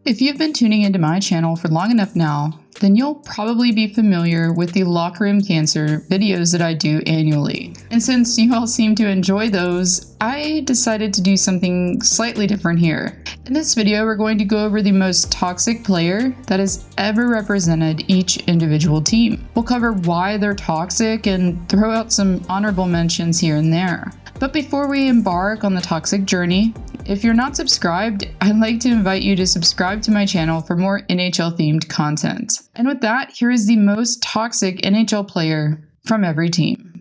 If you've been tuning into my channel for long enough now, then you'll probably be familiar with the locker room cancer videos that I do annually. And since you all seem to enjoy those, I decided to do something slightly different here. In this video, we're going to go over the most toxic player that has ever represented each individual team. We'll cover why they're toxic and throw out some honorable mentions here and there. But before we embark on the toxic journey, if you're not subscribed, I'd like to invite you to subscribe to my channel for more NHL themed content. And with that, here is the most toxic NHL player from every team.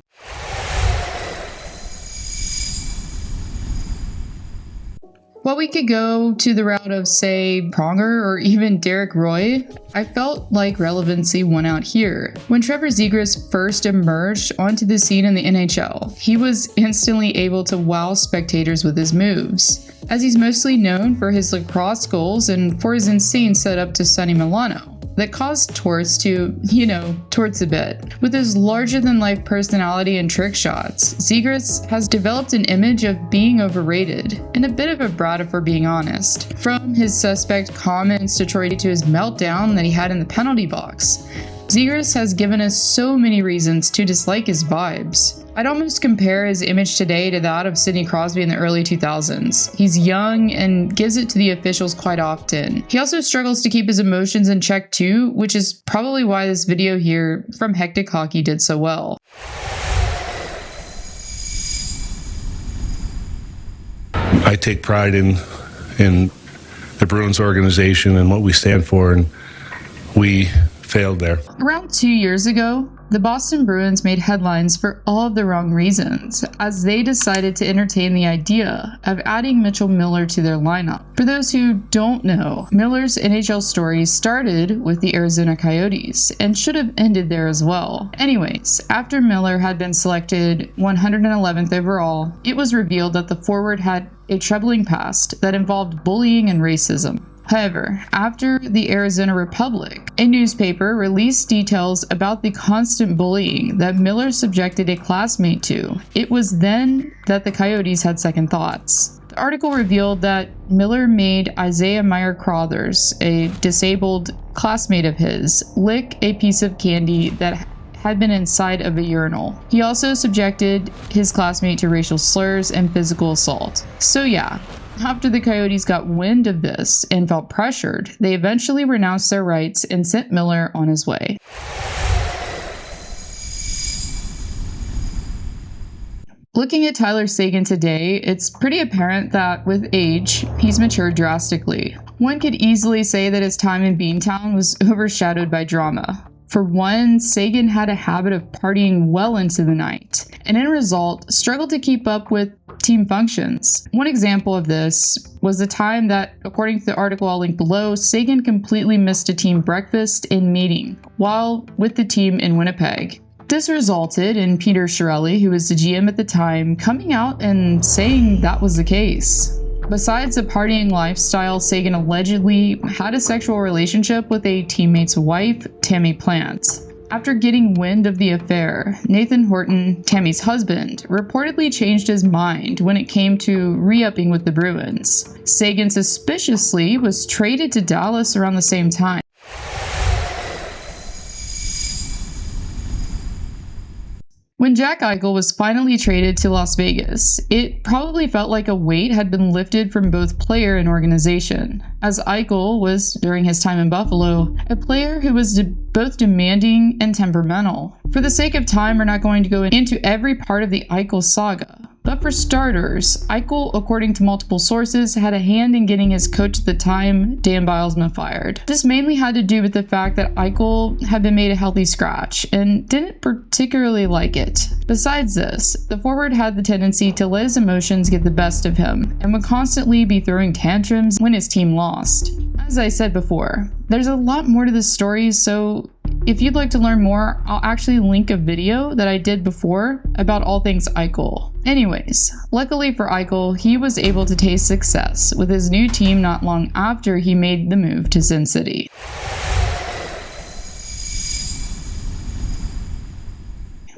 While we could go to the route of, say, Pronger or even Derek Roy, I felt like relevancy won out here. When Trevor Zegras first emerged onto the scene in the NHL, he was instantly able to wow spectators with his moves, as he's mostly known for his lacrosse goals and for his insane setup to Sonny Milano that caused Torts to, torts a bit. With his larger-than-life personality and trick shots, Zegras has developed an image of being overrated, and a bit of a brat if we're being honest. From his suspect comments to his meltdown that he had in the penalty box, Zegras has given us so many reasons to dislike his vibes. I'd almost compare his image today to that of Sidney Crosby in the early 2000s. He's young and gives it to the officials quite often. He also struggles to keep his emotions in check too, which is probably why this video here from Hectic Hockey did so well. I take pride in the Bruins organization and what we stand for, and we failed there. Around 2 years ago, the Boston Bruins made headlines for all of the wrong reasons, as they decided to entertain the idea of adding Mitchell Miller to their lineup. For those who don't know, Miller's NHL story started with the Arizona Coyotes and should have ended there as well. Anyways, after Miller had been selected 111th overall, it was revealed that the forward had a troubling past that involved bullying and racism. However, after the Arizona Republic, a newspaper released details about the constant bullying that Miller subjected a classmate to. It was then that the Coyotes had second thoughts. The article revealed that Miller made Isaiah Meyer-Crothers, a disabled classmate of his, lick a piece of candy that had been inside of a urinal. He also subjected his classmate to racial slurs and physical assault. So yeah, after the Coyotes got wind of this and felt pressured, they eventually renounced their rights and sent Miller on his way. Looking at Tyler Seguin today, it's pretty apparent that with age, he's matured drastically. One could easily say that his time in Beantown was overshadowed by drama. For one, Seguin had a habit of partying well into the night, and in result, struggled to keep up with team functions. One example of this was the time that, according to the article I'll link below, Seguin completely missed a team breakfast and meeting while with the team in Winnipeg. This resulted in Peter Chiarelli, who was the GM at the time, coming out and saying that was the case. Besides the partying lifestyle, Seguin allegedly had a sexual relationship with a teammate's wife, Tammy Plant. After getting wind of the affair, Nathan Horton, Tammy's husband, reportedly changed his mind when it came to re-upping with the Bruins. Seguin suspiciously was traded to Dallas around the same time. When Jack Eichel was finally traded to Las Vegas, it probably felt like a weight had been lifted from both player and organization, as Eichel was, during his time in Buffalo, a player who was both demanding and temperamental. For the sake of time, we're not going to go into every part of the Eichel saga. But for starters, Eichel, according to multiple sources, had a hand in getting his coach at the time, Dan Bilesma, fired. This mainly had to do with the fact that Eichel had been made a healthy scratch and didn't particularly like it. Besides this, the forward had the tendency to let his emotions get the best of him and would constantly be throwing tantrums when his team lost. As I said before, there's a lot more to this story, so if you'd like to learn more, I'll actually link a video that I did before about all things Eichel. Anyways, luckily for Eichel, he was able to taste success with his new team not long after he made the move to Sin City.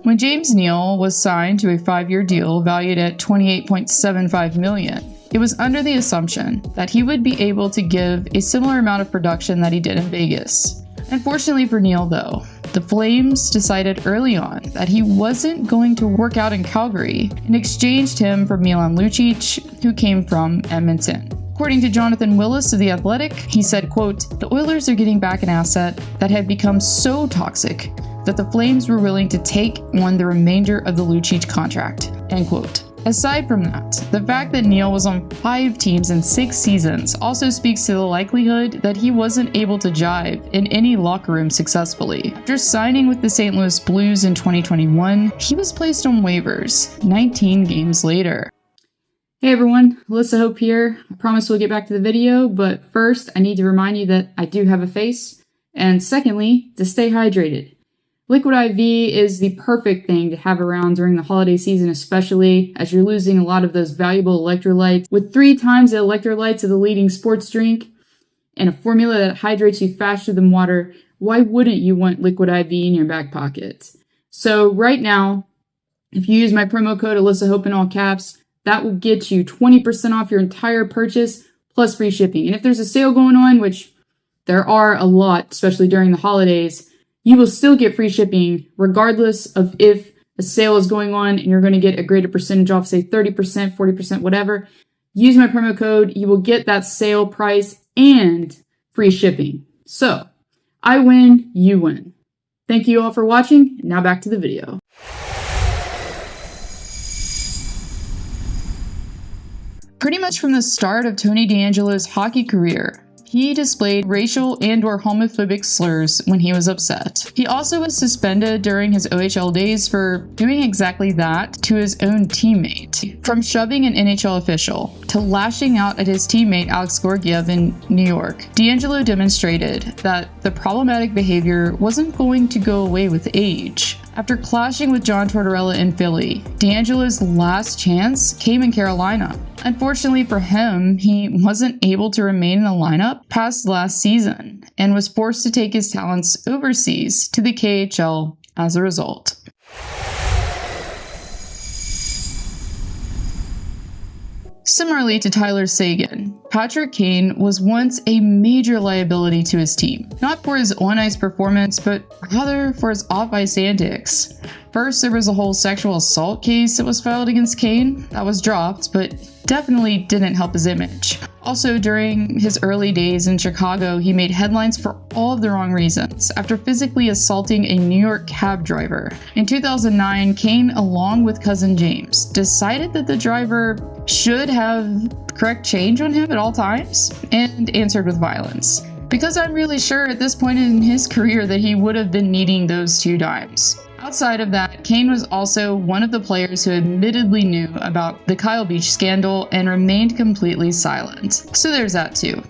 When James Neal was signed to a 5-year deal valued at $28.75 million, it was under the assumption that he would be able to give a similar amount of production that he did in Vegas. Unfortunately for Neal, though, the Flames decided early on that he wasn't going to work out in Calgary and exchanged him for Milan Lucic, who came from Edmonton. According to Jonathan Willis of The Athletic, he said, quote, "The Oilers are getting back an asset that had become so toxic that the Flames were willing to take on the remainder of the Lucic contract," end quote. Aside from that, the fact that Neal was on 5 teams in 6 seasons also speaks to the likelihood that he wasn't able to jive in any locker room successfully. After signing with the St. Louis Blues in 2021, he was placed on waivers 19 games later. Hey everyone, Alyssa Hope here. I promise we'll get back to the video, but first I need to remind you that I do have a face, and secondly, to stay hydrated. Liquid IV is the perfect thing to have around during the holiday season, especially as you're losing a lot of those valuable electrolytes. With 3 times the electrolytes of the leading sports drink and a formula that hydrates you faster than water, why wouldn't you want Liquid IV in your back pocket? So right now, if you use my promo code AlyssaHope in all caps, that will get you 20% off your entire purchase plus free shipping. And if there's a sale going on, which there are a lot, especially during the holidays, you will still get free shipping regardless of if a sale is going on and you're going to get a greater percentage off, say 30%, 40%, whatever. Use my promo code. You will get that sale price and free shipping. So, I win, you win. Thank you all for watching. Now back to the video. Pretty much from the start of Tony DeAngelo's hockey career, he displayed racial and/or homophobic slurs when he was upset. He also was suspended during his OHL days for doing exactly that to his own teammate. From shoving an NHL official to lashing out at his teammate Alex Georgiev in New York, DeAngelo demonstrated that the problematic behavior wasn't going to go away with age. After clashing with John Tortorella in Philly, DeAngelo's last chance came in Carolina. Unfortunately for him, he wasn't able to remain in the lineup past last season and was forced to take his talents overseas to the KHL as a result. Similarly to Tyler Seguin, Patrick Kane was once a major liability to his team, not for his on-ice performance, but rather for his off-ice antics. First, there was a whole sexual assault case that was filed against Kane that was dropped, but definitely didn't help his image. Also, during his early days in Chicago, he made headlines for all of the wrong reasons after physically assaulting a New York cab driver. In 2009, Kane, along with cousin James, decided that the driver should have correct change on him at all times and answered with violence. Because I'm really sure at this point in his career that he would have been needing those 2 dimes. Outside of that, Kane was also one of the players who admittedly knew about the Kyle Beach scandal and remained completely silent. So there's that too.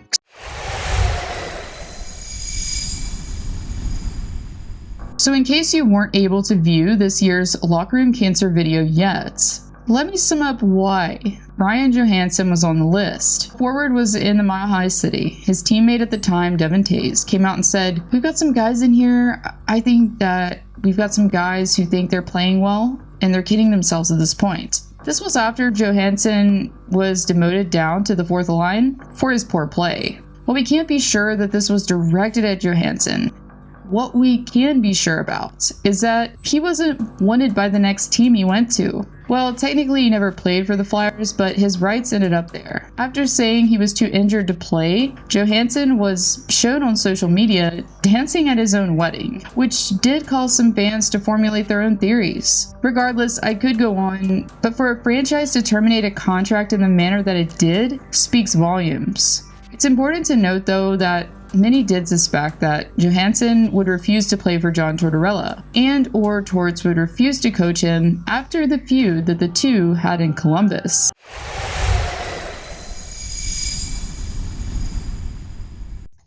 So in case you weren't able to view this year's locker room cancer video yet, let me sum up why Ryan Johansen was on the list. Forward was in the Mile High City. His teammate at the time, Devin Tays, came out and said, "We've got some guys in here. I think that we've got some guys who think they're playing well, and they're kidding themselves at this point." This was after Johansen was demoted down to the 4th line for his poor play. While we can't be sure that this was directed at Johansen, what we can be sure about is that he wasn't wanted by the next team he went to. Well, technically he never played for the Flyers, but his rights ended up there. After saying he was too injured to play, Johansen was shown on social media dancing at his own wedding, which did cause some fans to formulate their own theories. Regardless, I could go on, but for a franchise to terminate a contract in the manner that it did speaks volumes. It's important to note, though, that many did suspect that Johansen would refuse to play for John Tortorella, and or Torts would refuse to coach him after the feud that the two had in Columbus.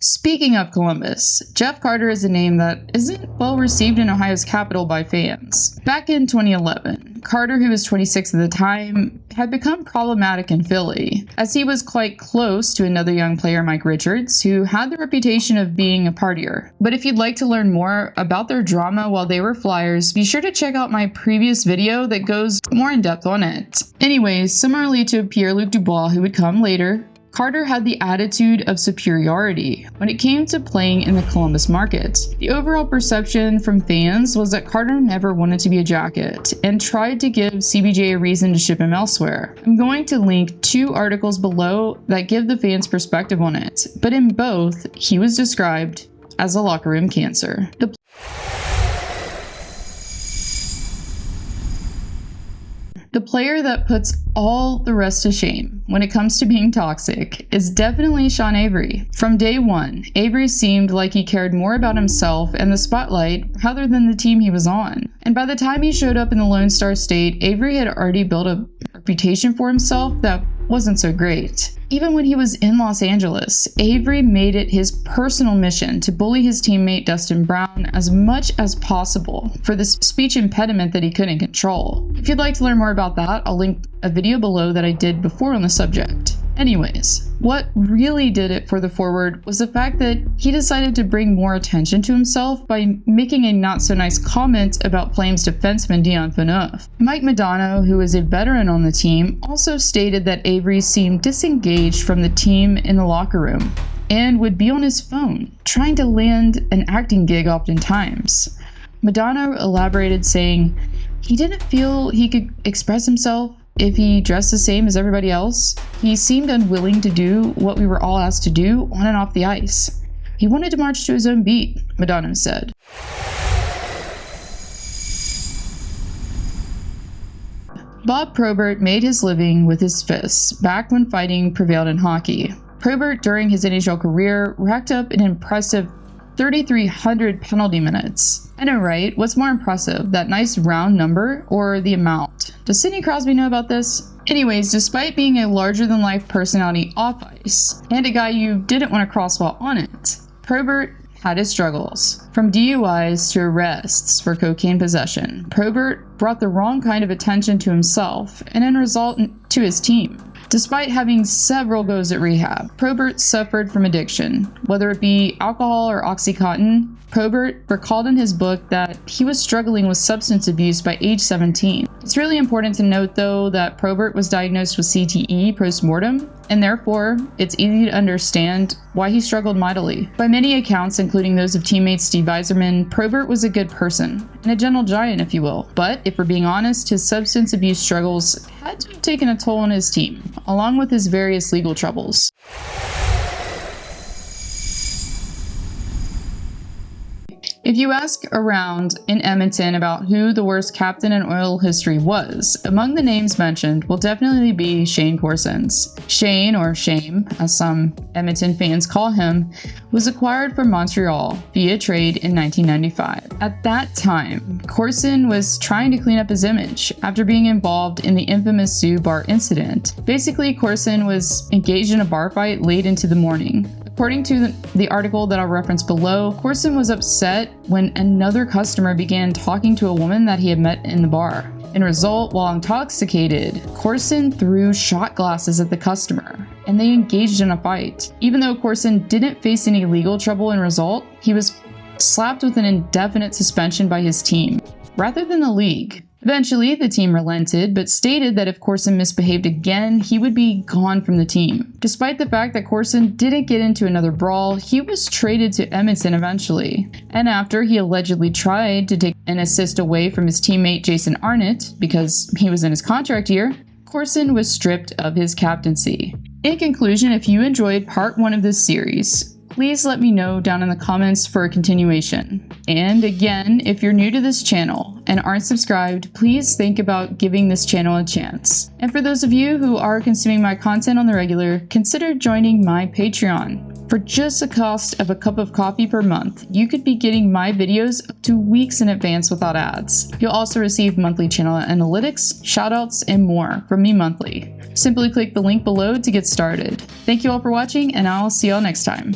Speaking of Columbus, Jeff Carter is a name that isn't well received in Ohio's capital by fans. Back in 2011, Carter, who was 26 at the time, had become problematic in Philly, as he was quite close to another young player, Mike Richards, who had the reputation of being a partier. But if you'd like to learn more about their drama while they were Flyers, be sure to check out my previous video that goes more in depth on it. Anyways, similarly to Pierre-Luc Dubois, who would come later, Carter had the attitude of superiority when it came to playing in the Columbus market. The overall perception from fans was that Carter never wanted to be a Jacket and tried to give CBJ a reason to ship him elsewhere. I'm going to link 2 articles below that give the fans' perspective on it, but in both, he was described as a locker room cancer. The player that puts all the rest to shame when it comes to being toxic is definitely Sean Avery. From day one, Avery seemed like he cared more about himself and the spotlight rather than the team he was on. And by the time he showed up in the Lone Star State, Avery had already built a reputation for himself that wasn't so great. Even when he was in Los Angeles, Avery made it his personal mission to bully his teammate Dustin Brown as much as possible for this speech impediment that he couldn't control. If you'd like to learn more about that, I'll link a video below that I did before on the subject. Anyways, what really did it for the forward was the fact that he decided to bring more attention to himself by making a not-so-nice comment about Flames defenseman Dion Phaneuf. Mike Modano, who is a veteran on the team, also stated that Avery seemed disengaged from the team in the locker room and would be on his phone, trying to land an acting gig oftentimes. Modano elaborated, saying he didn't feel he could express himself if he dressed the same as everybody else. He seemed unwilling to do what we were all asked to do on and off the ice. He wanted to march to his own beat, Modano said. Bob Probert made his living with his fists back when fighting prevailed in hockey. Probert, during his NHL career, racked up an impressive 3,300 penalty minutes. I know, right? What's more impressive, that nice round number or the amount? Does Sidney Crosby know about this? Anyways, despite being a larger-than-life personality off ice, and a guy you didn't want to cross while on it, Probert had his struggles. From DUIs to arrests for cocaine possession, Probert brought the wrong kind of attention to himself and in result to his team. Despite having several goes at rehab, Probert suffered from addiction, whether it be alcohol or OxyContin. Probert recalled in his book that he was struggling with substance abuse by age 17. It's really important to note, though, that Probert was diagnosed with CTE post-mortem, and therefore, it's easy to understand why he struggled mightily. By many accounts, including those of teammates Steve Yzerman, Probert was a good person, and a gentle giant, if you will. But, if we're being honest, his substance abuse struggles had to have taken a toll on his team, along with his various legal troubles. If you ask around in Edmonton about who the worst captain in Oil history was, among the names mentioned will definitely be Shayne Corson's. Shayne, or Shame, as some Edmonton fans call him, was acquired from Montreal via trade in 1995. At that time, Corson was trying to clean up his image after being involved in the infamous Sioux bar incident. Basically, Corson was engaged in a bar fight late into the morning. According to the article that I'll reference below, Corson was upset when another customer began talking to a woman that he had met in the bar. In result, while intoxicated, Corson threw shot glasses at the customer, and they engaged in a fight. Even though Corson didn't face any legal trouble in result, he was slapped with an indefinite suspension by his team, rather than the league. Eventually, the team relented, but stated that if Corson misbehaved again, he would be gone from the team. Despite the fact that Corson didn't get into another brawl, he was traded to Edmonton eventually. And after he allegedly tried to take an assist away from his teammate Jason Arnott, because he was in his contract year, Corson was stripped of his captaincy. In conclusion, if you enjoyed part 1 of this series, please let me know down in the comments for a continuation. And again, if you're new to this channel and aren't subscribed, please think about giving this channel a chance. And for those of you who are consuming my content on the regular, consider joining my Patreon. For just the cost of a cup of coffee per month, you could be getting my videos up to weeks in advance without ads. You'll also receive monthly channel analytics, shoutouts, and more from me monthly. Simply click the link below to get started. Thank you all for watching, and I'll see y'all next time.